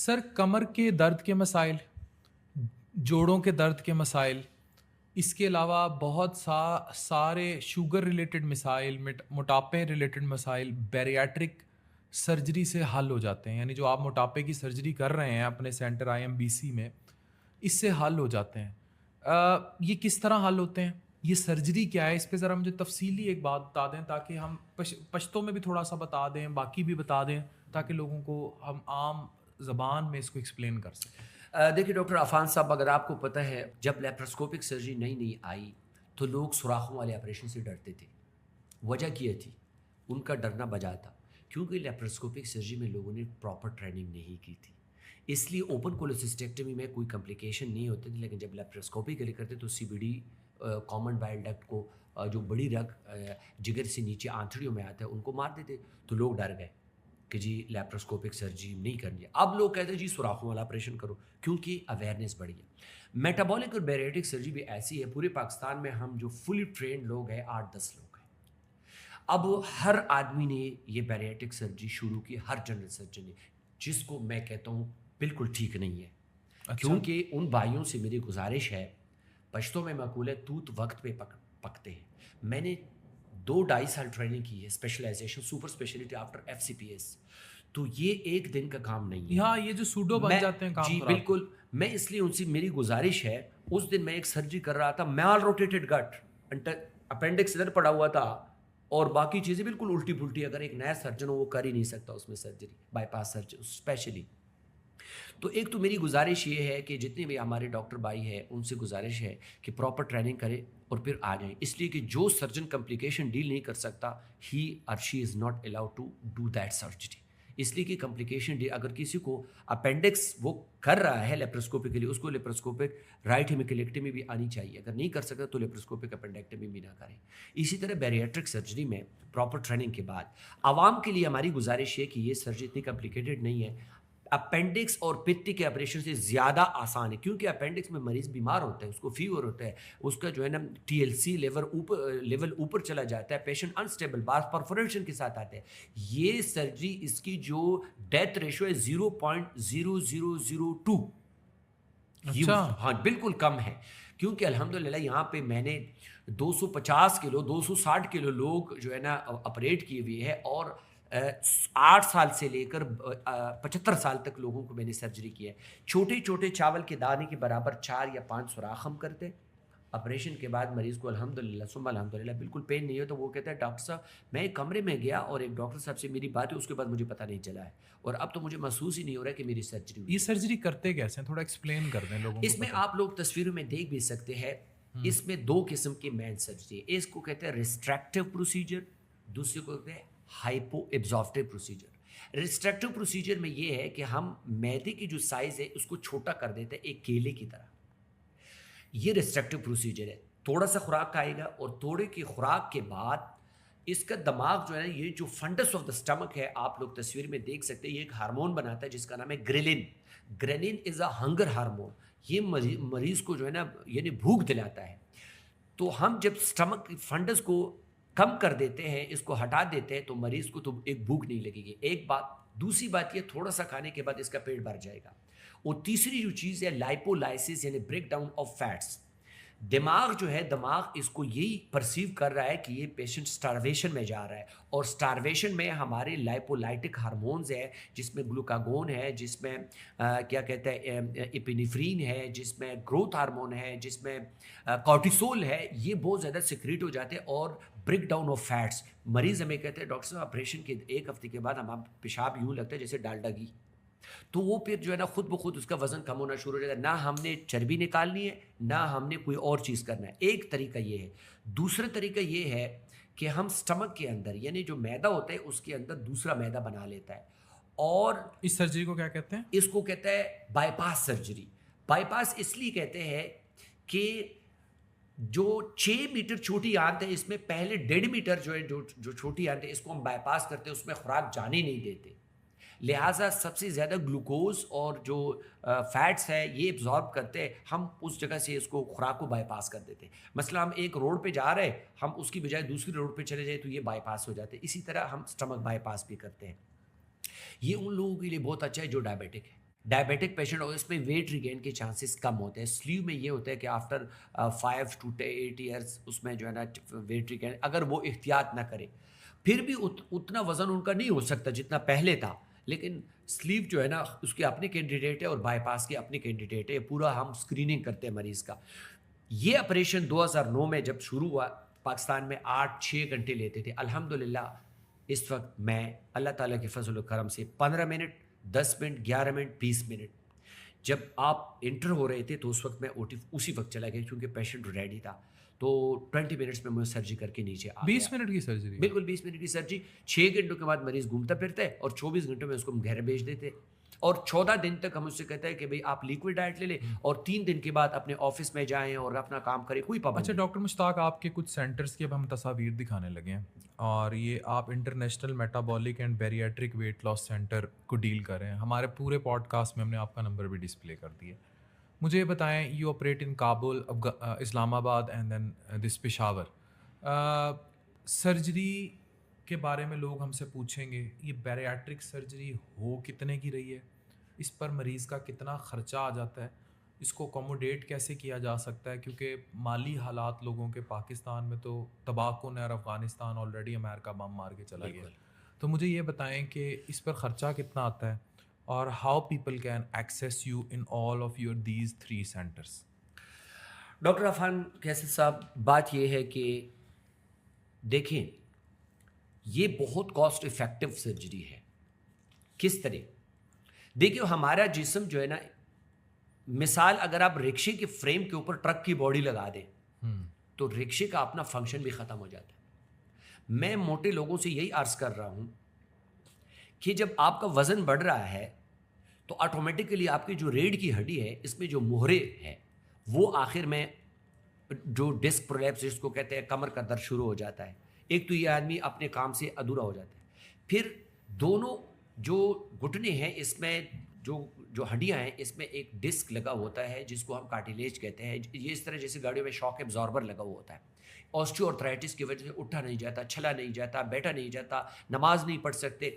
سر کمر کے درد کے مسائل، جوڑوں کے درد کے مسائل، اس کے علاوہ بہت سارے شوگر ریلیٹڈ مسائل، موٹاپے ریلیٹڈ مسائل بیریاٹرک سرجری سے حل ہو جاتے ہیں. یعنی جو آپ موٹاپے کی سرجری کر رہے ہیں اپنے سینٹر IMBC میں، اس سے حل ہو جاتے ہیں. یہ کس طرح حل ہوتے ہیں؟ یہ سرجری کیا ہے؟ اس پہ ذرا مجھے تفصیلی ایک بات بتا دیں تاکہ ہم پشتوں میں بھی تھوڑا سا بتا دیں، باقی بھی بتا دیں، تاکہ لوگوں کو ہم عام زبان میں اس کو ایکسپلین کر سکیں. دیکھیے ڈاکٹر عفان صاحب، اگر آپ کو پتہ ہے جب لیپروسکوپک سرجری نئی آئی تو لوگ سوراخوں والے آپریشن سے ڈرتے تھے. وجہ کیا تھی؟ ان کا ڈرنا بجا تھا کیونکہ لیپروسکوپک سرجری میں لوگوں نے پراپر ٹریننگ نہیں کی تھی. اس لیے اوپن کولوسسٹیکٹمی میں کوئی کمپلیکیشن نہیں ہوتی تھی، لیکن جب لیپروسکوپی کے لیے کرتے تو CBD کامن بائل ڈکٹ کو جو بڑی رگ جگر سے نیچے آنتڑیوں میں آتا ہے ان کو مار دیتے. تو لوگ ڈر گئے کہ جی لیپروسکوپک سرجری نہیں کرنی ہے. اب لوگ کہتے ہیں جی سوراخوں والا آپریشن کرو، کیونکہ اویئرنیس بڑھی ہے. میٹابولک اور بیریٹک سرجری بھی ایسی ہے. پورے پاکستان میں ہم جو فلی ٹرینڈ لوگ ہیں 8-10 لوگ ہیں. اب ہر آدمی نے یہ بیریٹک سرجری شروع کی، ہر جنرل سرجن نے، جس کو میں کہتا ہوں بالکل ٹھیک نہیں ہے. کیونکہ ان بھائیوں سے میری گزارش ہے، پشتوں میں مقول ہے توت وقت پہ پکتے ہیں. میں نے 2-2.5 سال ٹریننگ کی ہے، specialization super specialty after FCPS. تو یہ ایک دن کا کام نہیں ہے. ہاں، یہ جو سوڈو بن جاتے ہیں کام جی بالکل. میں اس لیے ان سے میری گزارش ہے، اس دن میں ایک سرجری کر رہا تھا، مال روٹیٹڈ گٹ، اپینڈکس ادھر پڑا ہوا تھا اور باقی چیزیں بالکل الٹی پلٹی. اگر ایک نیا سرجن ہو وہ کر ہی نہیں سکتا اس میں surgery, bypass surgery especially. تو ایک تو میری گزارش یہ ہے کہ جتنے بھی ہمارے ڈاکٹر بھائی ہیں ان سے گزارش ہے کہ پراپر ٹریننگ کرے اور پھر آ جائیں. اس لیے کہ جو سرجن کمپلیکیشن ڈیل نہیں کر سکتا، ہی اور she is not allowed to do that surgery. اس لیے کہ کمپلیکیشن ڈیل، اگر کسی کو اپینڈکس وہ کر رہا ہے لیپروسکوپی کے لیے، اس کو لیپروسکوپک رائٹ ہیمیکلیکٹمی بھی آنی چاہیے. اگر نہیں کر سکتا تو لیپروسکوپک اپینڈیکٹمی بھی نہ کریں. اسی طرح بیریاٹرک سرجری میں پراپر ٹریننگ کے بعد عوام کے لیے ہماری گزارش ہے کہ یہ سرجری اتنی کمپلیکیٹڈ نہیں ہے. اپینڈکس اور پتی کے آپریشن سے زیادہ آسان ہے، کیونکہ اپینڈکس میں مریض بیمار ہوتا ہے، اس کو فیور ہوتا ہے، اس کا جو ہے نا TLC لیول اوپر چلا جاتا ہے، پیشنٹ انسٹیبل، بعض پرفوریشن کے ساتھ آتے ہیں. یہ سرجری اس کی جو ڈیتھ ریشو ہے 0.0002. ہاں بالکل کم ہے. کیونکہ الحمدللہ یہاں پہ میں نے 250 کلو 260 کلو لوگ جو ہے نا آپریٹ کیے ہوئے ہیں، اور 8 سال سے لے کر 75 سال تک لوگوں کو میں نے سرجری کی ہے. چھوٹے چھوٹے چاول کے دانے کے برابر 4 یا 5 سوراخ ہم کرتے. آپریشن کے بعد مریض کو الحمدللہ ثم الحمدللہ بالکل پین نہیں ہو. تو وہ کہتا ہے ڈاکٹر صاحب میں ایک کمرے میں گیا اور ایک ڈاکٹر صاحب سے میری بات ہے، اس کے بعد مجھے پتہ نہیں چلا ہے، اور اب تو مجھے محسوس ہی نہیں ہو رہا ہے کہ میری سرجری ہوئی. یہ سرجری کرتے کیسے ہیں؟ تھوڑا ایکسپلین کر دیں لوگوں کو. اس میں آپ لوگ تصویروں میں دیکھ بھی سکتے ہیں. اس میں 2 قسم کی مین سرجری ہے. اس کو کہتے ہیں ریسٹریکٹیو پروسیجر، دوسرے کو کہتے ہیں ہائپو ایبزارپٹیو پروسیجر. ریسٹریکٹیو پروسیجر میں یہ ہے کہ ہم معدے کی جو سائز ہے اس کو چھوٹا کر دیتے ہیں ایک کیلے کی طرح. یہ ریسٹریکٹیو پروسیجر ہے. تھوڑا سا خوراک آئے گا، اور تھوڑے کی خوراک کے بعد اس کا دماغ جو ہے نا، یہ جو فنڈس آف دا اسٹمک ہے، آپ لوگ تصویر میں دیکھ سکتے ہیں، یہ ایک ہارمون بناتا ہے جس کا نام ہے گریلن. گریلن از اے ہنگر ہارمون. یہ مریض کو جو ہے نا یعنی بھوک دلاتا ہے. تو ہم جب اسٹمک فنڈس کو کم کر دیتے ہیں، اس کو ہٹا دیتے ہیں، تو مریض کو تو ایک بھوک نہیں لگے گی. ایک بات. دوسری بات یہ تھوڑا سا کھانے کے بعد اس کا پیٹ بھر جائے گا. اور تیسری جو چیز ہے لائپولائسس، یعنی بریک ڈاؤن آف فیٹس. دماغ جو ہے، دماغ اس کو یہی پرسیو کر رہا ہے کہ یہ پیشنٹ سٹارویشن میں جا رہا ہے، اور سٹارویشن میں ہمارے لائپولائٹک ہارمونز ہیں، جس میں گلوکاگون ہے، جس میں کیا کہتے ہیں ایپینیفرین ہے، جس میں گروتھ ہارمون ہے، جس میں کارٹیسول ہے. یہ بہت زیادہ سیکریٹ ہو جاتے ہیں اور بریک ڈاؤن آف فیٹس. مریض ہمیں کہتے ہیں ڈاکٹر صاحب آپریشن کے 1 ہفتے کے بعد ہم پیشاب یوں لگتا ہے جیسے ڈالڈا گھی. تو وہ پھر جو ہے نا خود بخود اس کا وزن کم ہونا شروع ہو جائے گا. نہ ہم نے چربی نکالنی ہے، نہ ہم نے کوئی اور چیز کرنا ہے. ایک طریقہ یہ ہے. دوسرا طریقہ یہ ہے کہ ہم سٹمک کے اندر، یعنی جو میدا ہوتا ہے اس کے اندر دوسرا میدا بنا لیتا ہے. اور اس سرجری کو کیا کہتے ہیں؟ اس کو کہتے ہیں by pass surgery. Bypass اس لیے کہتے ہیں کہ جو 6 میٹر چھوٹی آنت ہے، اس میں پہلے 1.5 میٹر جو ہے جو چھوٹی آنت ہے، اس کو ہم بائی پاس کرتے ہیں، اس میں خوراک جانے نہیں دیتے. لہٰذا سب سے زیادہ گلوکوز اور جو فیٹس ہے یہ ایبزارب کرتے ہیں. ہم اس جگہ سے اس کو خوراک کو بائی پاس کر دیتے ہیں. مثلا ہم ایک روڈ پہ جا رہے ہیں، ہم اس کی بجائے دوسری روڈ پہ چلے جائیں تو یہ بائی پاس ہو جاتے ہیں. اسی طرح ہم سٹمک بائی پاس بھی کرتے ہیں. یہ ان لوگوں کے لیے بہت اچھا ہے جو ڈائبیٹک ہے. ڈائبیٹک پیشنٹ اور اس میں ویٹ ریگین کے چانسز کم ہوتے ہیں. سلیو میں یہ ہوتا ہے کہ آفٹر 5 to 8 ایئرس اس میں جو ہے نا ویٹ ریگین اگر وہ احتیاط نہ کرے پھر بھی اتنا وزن ان کا نہیں ہو سکتا جتنا پہلے تھا. لیکن سلیو جو ہے نا اس کے اپنے کینڈیڈیٹ ہے اور بائی پاس کے اپنے کینڈیڈیٹ ہے. پورا ہم اسکریننگ کرتے ہیں مریض کا. یہ آپریشن 2009 میں جب شروع ہوا پاکستان میں 8-6 گھنٹے لیتے تھے. الحمدللہ اس وقت میں اللہ تعالیٰ کے فضل و کرم سے 15 منٹ 10 منٹ 11 منٹ 20 منٹ جب آپ انٹر ہو رہے تھے تو اس وقت میں اسی وقت چلا گیا کیونکہ پیشنٹ ریڈی تھا. تو 20 منٹس میں مجھے سرجری کر کے نیچے آ 20 منٹ کی سرجری؟ بالکل 20 منٹ کی سرجری. 6 گھنٹوں کے بعد مریض گھومتا پھرتا ہے اور 24 گھنٹوں میں اس کو ہم گھر بھیج دیتے اور 14 دن تک ہم اس سے کہتے ہیں کہ بھئی آپ لیکوڈ ڈائٹ لے لیں اور 3 دن کے بعد اپنے آفس میں جائیں اور اپنا کام کریں. کوئی پابندی. اچھا ڈاکٹر مشتاق، آپ کے کچھ سینٹرز کی اب ہم تصاویر دکھانے لگے ہیں اور یہ آپ international metabolic and bariatric weight loss centre کو ڈیل کر رہے ہیں. ہمارے پورے پوڈ کاسٹ میں ہم نے آپ کا نمبر بھی ڈسپلے کر دیا. مجھے یہ بتائیں، you operate in Kabul, Islamabad and then this Peshawar. Surgery کے بارے میں لوگ ہم سے پوچھیں گے یہ بیریاٹرک سرجری ہو کتنے کی رہی ہے، اس پر مریض کا کتنا خرچہ آ جاتا ہے، اس کو اکوموڈیٹ کیسے کیا جا سکتا ہے، کیونکہ مالی حالات لوگوں کے پاکستان میں تو تباہ کن ہے اور افغانستان آلریڈی امریکہ بم مار کے چلا گیا. تو مجھے یہ بتائیں کہ اس پر خرچہ کتنا آتا ہے اور how people can access you in all of your these 3 centres. Doctor Affan کیسر صاحب، بات یہ ہے کہ دیکھیں یہ بہت کاسٹ افیکٹو سرجری ہے. کس طرح؟ دیکھیے ہمارا جسم جو ہے نا، مثال اگر آپ رکشے کے فریم کے اوپر ٹرک کی باڈی لگا دیں تو رکشے کا اپنا فنکشن بھی ختم ہو جاتا ہے. میں موٹے لوگوں سے یہی عرض کر رہا ہوں کہ جب آپ کا وزن بڑھ رہا ہے تو آٹومیٹکلی آپ کی جو ریڑھ کی ہڈی ہے اس میں جو مہرے ہیں وہ آخر میں جو ڈسک پرولیپس جس کو کہتے ہیں کمر کا درد شروع ہو جاتا ہے. ایک تو یہ آدمی اپنے کام سے ادھورا ہو جاتا ہے. پھر دونوں جو گھٹنے ہیں اس میں جو ہڈیاں ہیں اس میں ایک ڈسک لگا ہوتا ہے جس کو ہم کارٹیلیج کہتے ہیں. یہ اس طرح جیسے گاڑیوں میں شاک ایبزاربر لگا ہوا ہوتا ہے. آسٹیو آرتھرائٹس کی وجہ سے اٹھا نہیں جاتا، چھلا نہیں جاتا، بیٹھا نہیں جاتا، نماز نہیں پڑھ سکتے.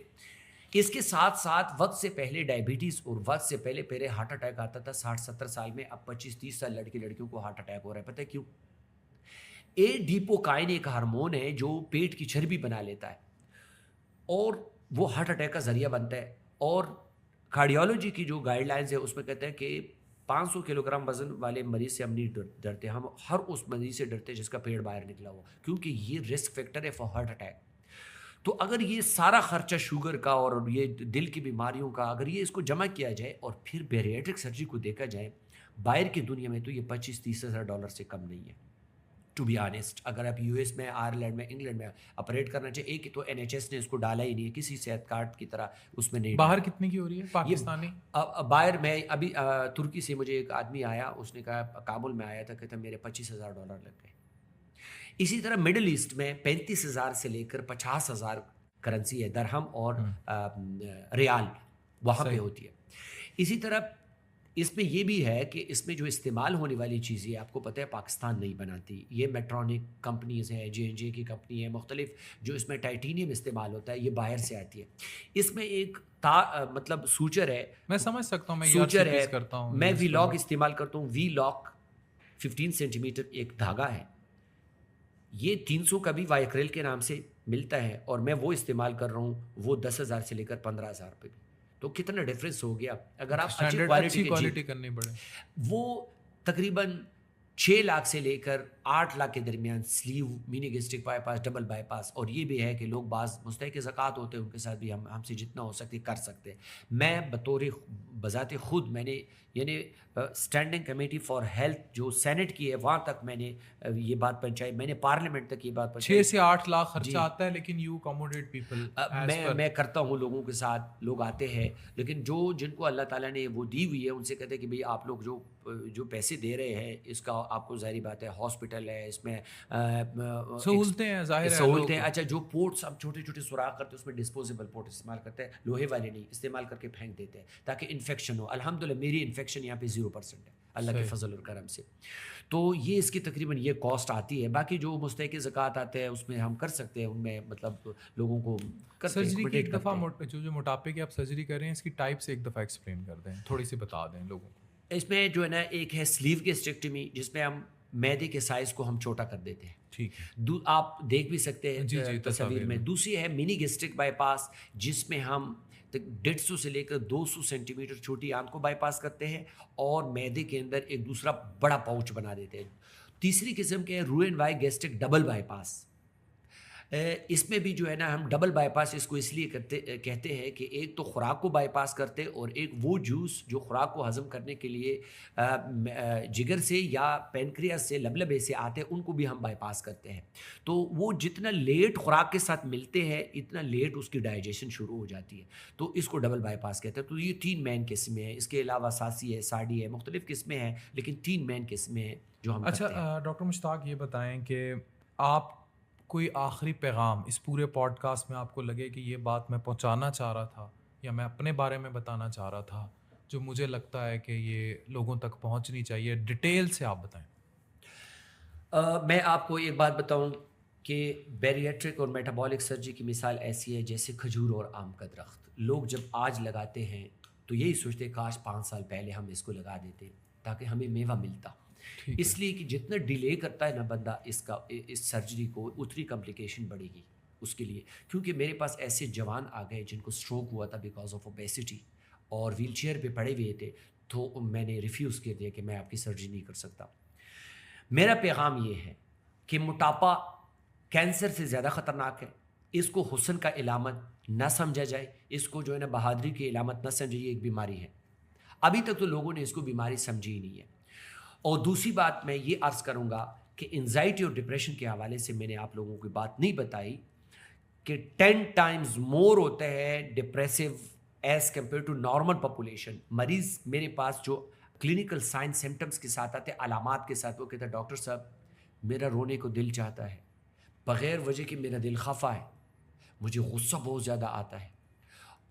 اس کے ساتھ ساتھ وقت سے پہلے ڈائبٹیز اور وقت سے پہلے ہارٹ اٹیک آتا تھا 60-70 سال میں. اب 25-30 سال لڑکیوں کو ہارٹ اٹیک ہو رہا ہے. پتہ ہے کیوں؟ ایڈیپوکائن ایک ہارمون ہے جو پیٹ کی چربی بنا لیتا ہے اور وہ ہارٹ اٹیک کا ذریعہ بنتا ہے. اور کارڈیولوجی کی جو گائیڈ لائنز ہے اس میں کہتے ہیں کہ 500 کلو گرام وزن والے مریض سے ہم نہیں ڈرتے، ہم ہر اس مریض سے ڈرتے جس کا پیٹ باہر نکلا ہوا، کیونکہ یہ رسک فیکٹر ہے فار ہارٹ اٹیک. تو اگر یہ سارا خرچہ شوگر کا اور یہ دل کی بیماریوں کا اگر یہ اس کو جمع کیا جائے اور پھر بیریاٹرک سرجری کو دیکھا جائے باہر کی دنیا میں تو یہ 25-30 ہزار ڈالر سے کم نہیں ہے. ٹو بی آنیسٹ اگر آپ یو ایس میں، آئرلینڈ میں، انگلینڈ میں آپریٹ کرنا چاہیے، ایک تو NHS نے اس کو ڈالا ہی نہیں ہے، کسی صحت کارڈ کی طرح اس میں نہیں. باہر کتنے کی ہو رہی ہے پاکستانی؟ باہر میں ابھی ترکی سے مجھے ایک آدمی آیا، اس نے کہا کابل میں آیا تھا، کہتا میرے 25,000 ڈالر لگ گئے. اسی طرح مڈل ایسٹ میں 35,000 سے لے کر 50,000 کرنسی ہے، درہم اور ریال وہاں پہ ہوتی ہے. اسی طرح اس میں یہ بھی ہے کہ اس میں جو استعمال ہونے والی چیزیں آپ کو پتہ ہے پاکستان نہیں بناتی. یہ میٹرونک کمپنیز ہیں، J&J کی کمپنی ہے، مختلف جو اس میں ٹائٹینیم استعمال ہوتا ہے یہ باہر سے آتی ہے. اس میں ایک مطلب سوچر ہے، میں سمجھ سکتا ہوں، میں سوچر ہے. کرتا ہوں، میں وی لاک استعمال کرتا ہوں. وی لاک 15 سینٹی میٹر ایک دھاگا ہے، یہ 300 کا بھی وائکریل کے نام سے ملتا ہے اور میں وہ استعمال کر رہا ہوں. وہ 10,000 سے لے کر 15,000 روپے بھی. تو کتنا ڈفرینس ہو گیا اگر آپ اچھی کوالٹی کرنی پڑے. وہ تقریباً 6 لاکھ سے لے کر 8 لاکھ کے درمیان sleeve, mini gastric bypass, double bypass. اور یہ بھی ہے کہ لوگ بعض مستحق زکوٰۃ ہوتے ہیں ان کے ساتھ بھی ہم سے جتنا ہو سکتے کر سکتے. میں بذات خود میں نے یعنی اسٹینڈنگ کمیٹی فار ہیلتھ جو سینٹ کی ہے وہاں تک میں نے یہ بات پہنچائی، میں نے پارلیمنٹ تک یہ بات پہنچائی. 6 سے 8 لاکھ خرچہ آتا ہے لیکن یو اکوموڈیٹ پیپل. میں کرتا ہوں لوگوں کے ساتھ، لوگ آتے ہیں لیکن جن کو اللہ تعالیٰ نے وہ دی ہوئی ہے ان سے کہتے ہیں کہ بھئی آپ لوگ جو پیسے دے رہے ہیں اس کا آپ کو ظاہری بات ہے ہاسپٹل ہے، اس میں سہولتیں ہیں، ظاہر ہے سہولتیں. اچھا جو پورٹس ہم چھوٹے چھوٹے سوراخ کرتے ہیں اس میں ڈسپوزیبل پورٹ استعمال کرتے ہیں، لوہے والے نہیں استعمال کر کے پھینک دیتے ہیں تاکہ انفیکشن ہو. الحمدللہ میری انفیکشن یہاں پہ 0% ہے. اللہ کے فضل اور کرم سے. تو یہ اس کی تقریباً یہ کاسٹ آتی ہے. باقی جو مستحق زکوٰۃ آتے ہیں اس میں ہم کر سکتے ہیں, ان میں مطلب لوگوں کو کرتے ہیں, سرجری کی ایک accommodate دفعہ کرتے ہیں. جو موٹاپے کی آپ سرجری کر رہے ہیں اس کی ٹائپس ایک دفعہ ایکسپلین کر دیں, تھوڑی سی بتا دیں لوگوں کو. اس میں جو ہے نا ایک ہے سلیو گیسٹریکٹمی, جس میں ہم معدے کے سائز کو ہم چھوٹا کر دیتے ہیں. ٹھیک ہے, آپ دیکھ بھی سکتے ہیں جی تصاویر میں. دوسری ہے منی گیسٹرک بائی پاس, جس میں ہم 150 سے لے کر 200 سینٹی میٹر چھوٹی آنت کو بائی پاس کرتے ہیں اور معدے کے اندر ایک دوسرا بڑا پاؤچ بنا دیتے ہیں. تیسری قسم کے رو and Y gastric double bypass. اس میں بھی جو ہے نا ہم ڈبل بائی پاس اس کو اس لیے کہتے ہیں کہ ایک تو خوراک کو بائی پاس کرتے اور ایک وہ جوس جو خوراک کو ہضم کرنے کے لیے جگر سے یا پینکریاس سے لبلبے سے آتے ہیں ان کو بھی ہم بائی پاس کرتے ہیں. تو وہ جتنا لیٹ خوراک کے ساتھ ملتے ہیں اتنا لیٹ اس کی ڈائجیشن شروع ہو جاتی ہے, تو اس کو ڈبل بائی پاس کہتے ہیں. تو یہ 3 مین قسمیں ہیں. اس کے علاوہ ساسی ہے, ساڑی ہے, مختلف قسمیں ہیں, لیکن 3 مین قسمیں ہیں جو ہم کرتے ہیں. اچھا ڈاکٹر مشتاق یہ بتائیں کہ آپ کوئی آخری پیغام اس پورے پوڈ کاسٹ میں آپ کو لگے کہ یہ بات میں پہنچانا چاہ رہا تھا یا میں اپنے بارے میں بتانا چاہ رہا تھا جو مجھے لگتا ہے کہ یہ لوگوں تک پہنچنی چاہیے, ڈیٹیل سے آپ بتائیں. میں آپ کو ایک بات بتاؤں کہ بیریٹرک اور میٹابولک سرجری کی مثال ایسی ہے جیسے کھجور اور آم کا درخت. لوگ جب آج لگاتے ہیں تو یہی سوچتے کاش 5 سال پہلے ہم اس کو لگا دیتے تاکہ ہمیں میوہ ملتا. اس لیے کہ جتنا ڈیلے کرتا ہے نا بندہ اس سرجری کو, اتنی کمپلیکیشن بڑھے گی اس کے لیے. کیونکہ میرے پاس ایسے جوان آ گئے جن کو اسٹروک ہوا تھا بیکاز آف اوبیسٹی اور ویل چیئر پہ پڑے ہوئے تھے, تو میں نے ریفیوز کر دیا کہ میں آپ کی سرجری نہیں کر سکتا. میرا پیغام یہ ہے کہ موٹاپا کینسر سے زیادہ خطرناک ہے. اس کو حسن کا علامت نہ سمجھا جائے, اس کو جو ہے نا بہادری کی علامت نہ سمجھے. یہ ایک بیماری ہے. ابھی تک تو لوگوں نے اس کو بیماری سمجھی ہی نہیں ہے. اور دوسری بات میں یہ عرض کروں گا کہ انزائٹی اور ڈپریشن کے حوالے سے میں نے آپ لوگوں کو بات نہیں بتائی کہ 10 ٹائمز مور ہوتا ہے depressive as compare to normal population. مریض میرے پاس جو کلینکل سائن سمٹمز کے ساتھ آتے, علامات کے ساتھ, وہ کہتا ہے ڈاکٹر صاحب میرا رونے کو دل چاہتا ہے, بغیر وجہ کہ میرا دل خفا ہے, مجھے غصہ بہت زیادہ آتا ہے,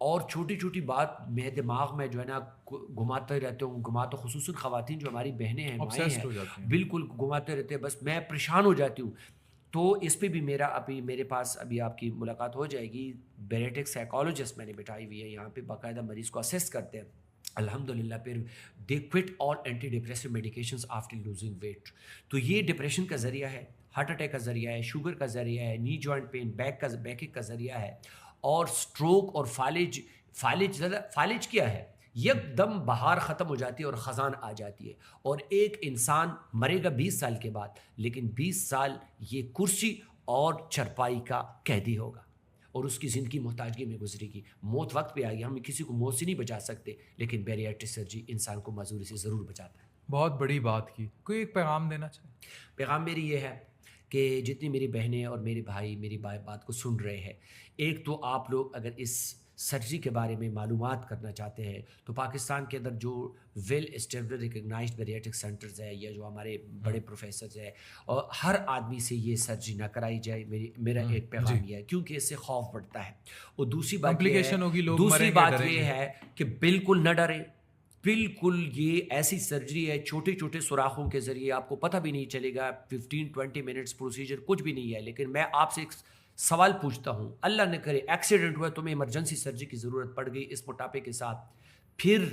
اور چھوٹی چھوٹی بات میرے دماغ میں جو ہے نا گھماتے رہتے ہوں. گھماتے خصوصاً خواتین جو ہماری بہنیں ہیں, مائیں ہیں, بالکل گھماتے رہتے ہیں, بس میں پریشان ہو جاتی ہوں. تو اس پہ بھی میرے پاس ابھی آپ کی ملاقات ہو جائے گی. بیریٹک سائیکالوجسٹ میں نے بٹھائی ہوئی ہے یہاں پہ, باقاعدہ مریض کو اسیس کرتے ہیں الحمدللہ. پھر they quit all antidepressive medications after losing weight. تو یہ ڈپریشن کا ذریعہ ہے, ہارٹ اٹیک کا ذریعہ ہے, شوگر کا ذریعہ ہے, نی جوائنٹ پین, بیک کا ذریعہ ہے, اور سٹروک اور فالج کیا ہے, یک دم بہار ختم ہو جاتی ہے اور خزان آ جاتی ہے. اور ایک انسان مرے گا 20 سال کے بعد, لیکن 20 سال یہ کرسی اور چرپائی کا قیدی ہوگا اور اس کی زندگی محتاجگی میں گزرے گی. موت وقت پہ آ گئی, ہم کسی کو موت سے نہیں بچا سکتے, لیکن بیریٹرک سرجری انسان کو معذوری سے ضرور بچاتا ہے. بہت بڑی بات کی. کوئی ایک پیغام دینا چاہیں؟ پیغام میری یہ ہے کہ جتنی میری بہنیں اور میرے بھائی میری بات کو سن رہے ہیں, ایک تو آپ لوگ اگر اس سرجری کے بارے میں معلومات کرنا چاہتے ہیں تو پاکستان کے اندر جو ویل اسٹیبلڈ ریکگنائزڈ بیریٹرک سینٹرز ہے یا جو ہمارے بڑے پروفیسرز ہیں, اور ہر آدمی سے یہ سرجری نہ کرائی جائے. میرا ایک پیغام یہ ہے, کیونکہ اس سے خوف بڑھتا ہے. اور دوسری بات یہ ہے کہ بالکل نہ ڈریں. بالکل یہ ایسی سرجری ہے, چھوٹے چھوٹے سوراخوں کے ذریعے آپ کو پتہ بھی نہیں چلے گا. 15-20 منٹس پروسیجر کچھ بھی نہیں ہے. لیکن میں آپ سے ایک سوال پوچھتا ہوں, اللہ نہ کرے ایکسیڈنٹ ہوا, تمہیں ایمرجنسی سرجری کی ضرورت پڑ گئی اس موٹاپے کے ساتھ, پھر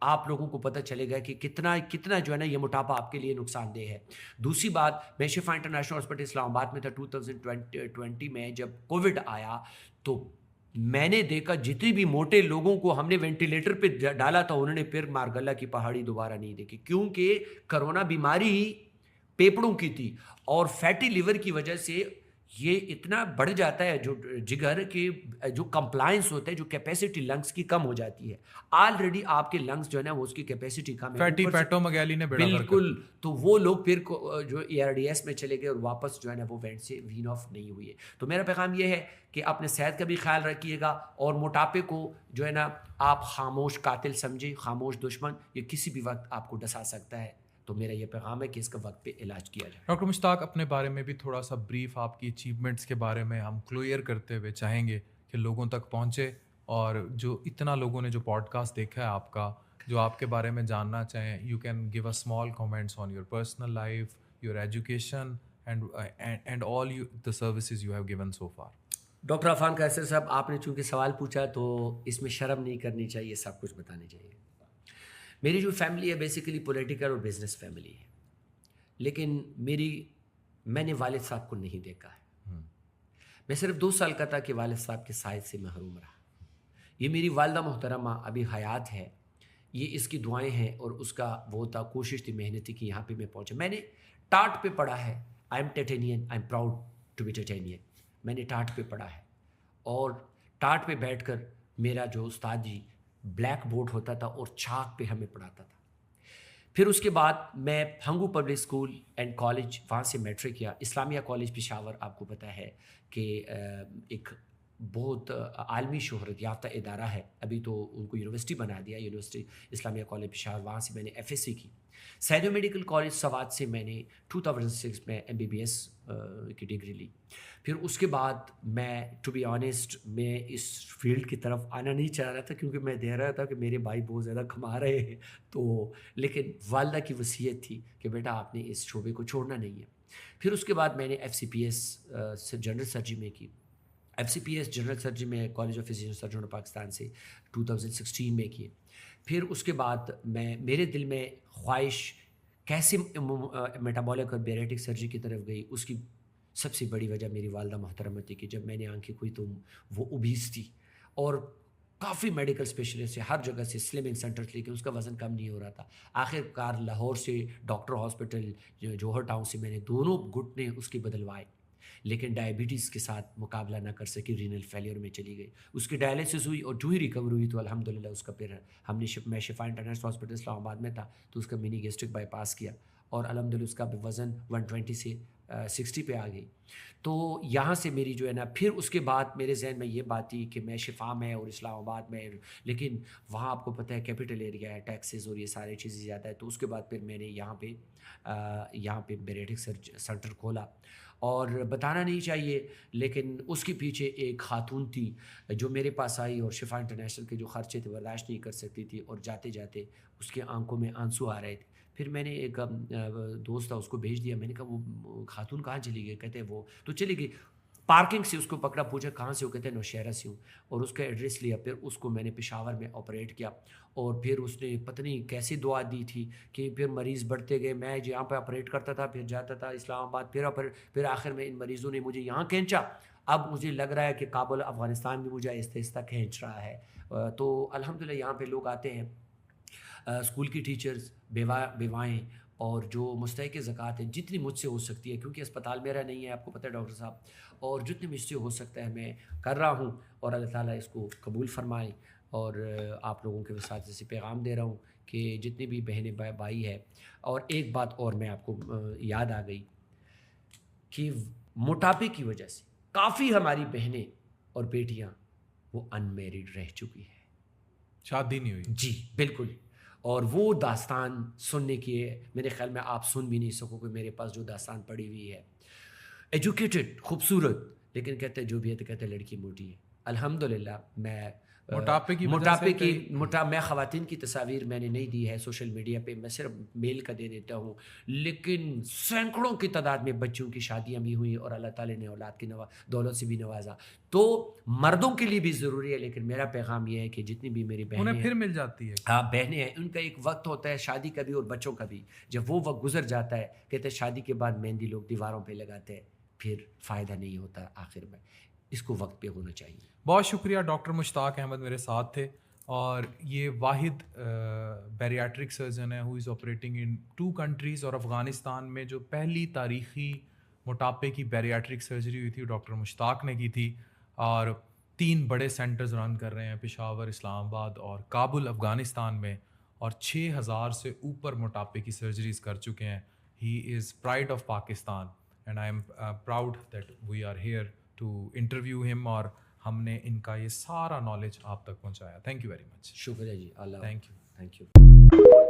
آپ لوگوں کو پتہ چلے گا کہ کتنا جو ہے نا یہ موٹاپا آپ کے لیے نقصان دہ ہے. دوسری بات, میں شفا انٹرنیشنل ہاسپٹل اسلام آباد میں تھا 2020 میں. جب کووڈ آیا تو میں نے دیکھا جتنے بھی موٹے لوگوں کو ہم نے وینٹیلیٹر پہ ڈالا تھا, انہوں نے پھر مارگلہ کی پہاڑی دوبارہ نہیں دیکھی, کیونکہ کرونا بیماری ہی پیپڑوں کی تھی. اور فیٹی لیور کی وجہ سے یہ اتنا بڑھ جاتا ہے جو جگر کے جو کمپلائنس ہوتا ہے, جو کیپیسٹی لنگس کی کم ہو جاتی ہے. آلریڈی آپ کے لنگس جو ہے نا وہ اس کی کیپیسٹی کم ہے, پیٹومیگالی نے بالکل. تو وہ لوگ پھر جو ERDS میں چلے گئے اور واپس جو ہے نا وہ وینٹ سے وین آف نہیں ہوئی ہے. تو میرا پیغام یہ ہے کہ اپنے صحت کا بھی خیال رکھیے گا, اور موٹاپے کو جو ہے نا آپ خاموش قاتل سمجھے, خاموش دشمن, یہ کسی بھی وقت آپ کو ڈسا سکتا ہے. تو میرا یہ پیغام ہے کہ اس کا وقت پہ علاج کیا جائے. ڈاکٹر مشتاق, اپنے بارے میں بھی تھوڑا سا بریف آپ کی اچیومنٹس کے بارے میں ہم کلیئر کرتے ہوئے چاہیں گے کہ لوگوں تک پہنچے, اور جو اتنا لوگوں نے جو پوڈ کاسٹ دیکھا ہے آپ کا, جو آپ کے بارے میں جاننا چاہیں. You can give a small comments on your personal life, your education and all the services you have given so far. Doctor Affan Qaiser sahab, آپ نے چونکہ سوال پوچھا تو اس میں شرم نہیں کرنی چاہیے, سب کچھ بتانے چاہیے. میری جو فیملی ہے بیسیکلی پولیٹیکل اور بزنس فیملی ہے, لیکن میں نے والد صاحب کو نہیں دیکھا ہے. میں صرف 2 سال کا تھا کہ والد صاحب کے سائے سے محروم رہا. یہ میری والدہ محترمہ ابھی حیات ہے, یہ اس کی دعائیں ہیں اور اس کا وہ تھا, کوشش تھی, محنت تھی کہ یہاں پہ میں پہنچا. میں نے ٹاٹ پہ پڑھا ہے. آئی ایم ٹیٹینین, I am proud to be ٹیٹینین. میں نے ٹاٹ پہ پڑھا ہے اور ٹاٹ پہ بیٹھ کر میرا جو استاد جی بلیک بورڈ ہوتا تھا اور چاک پہ ہمیں پڑھاتا تھا. پھر اس کے بعد میں پھنگو پبلک اسکول اینڈ کالج, وہاں سے میٹرک کیا. اسلامیہ کالج پشاور آپ کو پتہ ہے کہ ایک بہت عالمی شہرت یافتہ ادارہ ہے, ابھی تو ان کو یونیورسٹی بنا دیا, یونیورسٹی اسلامیہ کالج پشاور. وہاں سے میں نے ایف ایس سی کی. سینو میڈیکل کالج سوات سے میں نے 2006 میں MBBS کی ڈگری لی. پھر اس کے بعد میں ٹو بی آنیسٹ میں اس فیلڈ کی طرف آنا نہیں چاہ رہا تھا, کیونکہ میں دیکھ رہا تھا کہ میرے بھائی بہت زیادہ کما رہے ہیں. تو لیکن والدہ کی وصیت تھی کہ بیٹا آپ نے اس شعبے کو چھوڑنا نہیں ہے. پھر اس کے بعد میں نے FCPS سے جنرل سرجری میں کی. FCPS جنرل سرجری میں college of physician surgeon Pakistan سے 2016 میں کیے. پھر اس کے بعد میرے دل میں خواہش کیسے میٹابولک اور بیریٹک سرجری کی طرف گئی. اس کی سب سے بڑی وجہ میری والدہ محترمہ تھی کہ جب میں نے آنکھیں کھوئی تو وہ اوبیس تھی اور کافی میڈیکل اسپیشلسٹ سے ہر جگہ سے سلمنگ سینٹرز, لیکن اس کا وزن کم نہیں ہو رہا تھا. آخر کار لاہور سے ڈاکٹر ہاسپٹل جوہر ٹاؤن سے میں نے دونوں گھٹنے اس کے بدلوائے, لیکن ڈائبٹیز کے ساتھ مقابلہ نہ کر سکی, رینل فیلئر میں چلی گئی. اس کی ڈائلسس ہوئی اور جو ہی ریکور ہوئی تو الحمدللہ اس کا پھر ہم نے میں شفا انٹرنیشنل ہاسپٹل اسلام آباد میں تھا تو اس کا منی گیسٹرک بائی پاس کیا اور الحمدللہ اس کا وزن 120 سے 60 پہ آ گئی. تو یہاں سے میری جو ہے نا, پھر اس کے بعد میرے ذہن میں یہ بات تھی کہ میں شفا میں اور اسلام آباد میں, لیکن وہاں آپ کو پتہ ہے کیپٹل ایریا ہے, ٹیکسز اور یہ سارے چیزیں زیادہ ہے. تو اس کے بعد پھر میں نے یہاں پہ بیریٹک سینٹر کھولا. اور بتانا نہیں چاہیے لیکن اس کے پیچھے ایک خاتون تھی جو میرے پاس آئی اور شفا انٹرنیشنل کے جو خرچے تھے برداشت نہیں کر سکتی تھی, اور جاتے جاتے اس کے آنکھوں میں آنسو آ رہے تھے. پھر میں نے ایک دوست تھا اس کو بھیج دیا. میں نے کہا وہ خاتون کہاں چلی گئی؟ کہتے وہ تو چلی گئی. پارکنگ سے اس کو پکڑا, پوچھا کہاں سے ہو؟ کہتے ہیں نوشہرہ سے ہوں, اور اس کا ایڈریس لیا. پھر اس کو میں نے پشاور میں آپریٹ کیا اور پھر اس نے پتہ نہیں کیسی دعا دی تھی کہ پھر مریض بڑھتے گئے. میں یہاں پہ آپریٹ کرتا تھا, پھر جاتا تھا اسلام آباد, پھر آخر میں ان مریضوں نے مجھے یہاں کھینچا. اب مجھے لگ رہا ہے کہ کابل افغانستان بھی مجھے آہستہ آہستہ کھینچ رہا ہے. تو الحمدللہ یہاں پہ لوگ آتے ہیں, اسکول کی ٹیچرز, بیوائیں اور جو مستحق زکوٰۃ ہیں, جتنی مجھ سے ہو سکتی ہے, کیونکہ اسپتال میرا نہیں ہے آپ کو پتہ ہے ڈاکٹر صاحب, اور جتنی مجھ سے ہو سکتا ہے میں کر رہا ہوں. اور اللہ تعالیٰ اس کو قبول فرمائے. اور آپ لوگوں کے وساطت سے پیغام دے رہا ہوں کہ جتنی بھی بہنیں بھائی ہے. اور ایک بات اور میں آپ کو یاد آ گئی کہ موٹاپے کی وجہ سے کافی ہماری بہنیں اور بیٹیاں وہ ان میریڈ رہ چکی ہیں, شادی نہیں ہوئی. جی بالکل. اور وہ داستان سننے کی ہے, میرے خیال میں آپ سن بھی نہیں سکو کہ میرے پاس جو داستان پڑی ہوئی ہے, ایجوکیٹڈ, خوبصورت, لیکن کہتے جو بھی ہے تو کہتے لڑکی موٹی ہے. الحمدللہ میں میں خواتین کی تصاویر میں نے نہیں دی ہے سوشل میڈیا پہ, میں صرف میل کا دے دیتا ہوں, لیکن سینکڑوں کی تعداد میں بچوں کی شادیاں بھی ہوئی اور اللہ تعالیٰ نے اولاد کی دولت سے بھی نوازا. تو مردوں کے لیے بھی ضروری ہے, لیکن میرا پیغام یہ ہے کہ جتنی بھی میری بہنیں انہیں پھر مل جاتی ہے, ہاں بہنیں ہیں, ان کا ایک وقت ہوتا ہے شادی کا بھی اور بچوں کا بھی. جب وہ وقت گزر جاتا ہے, کہتے ہیں شادی کے بعد مہندی لوگ دیواروں پہ لگاتے ہیں, پھر فائدہ نہیں ہوتا آخر میں. اس کو وقت پہ ہونا چاہیے. بہت شکریہ. ڈاکٹر مشتاق احمد میرے ساتھ تھے, اور یہ واحد بیریاٹرک سرجن ہے ہو از آپریٹنگ ان 2 کنٹریز, اور افغانستان میں جو پہلی تاریخی موٹاپے کی بیریاٹرک سرجری ہوئی تھی ڈاکٹر مشتاق نے کی تھی, اور 3 بڑے سینٹرز رن کر رہے ہیں, پشاور, اسلام آباد اور کابل افغانستان میں, اور 6000 سے اوپر موٹاپے کی سرجریز کر چکے ہیں. He is pride of Pakistan and I am proud that we are here to interview ہم, اور ہم نے ان کا یہ سارا نالج آپ تک پہنچایا. Thank you very much. شکریہ جی. اللہ تھینک یو. Thank you.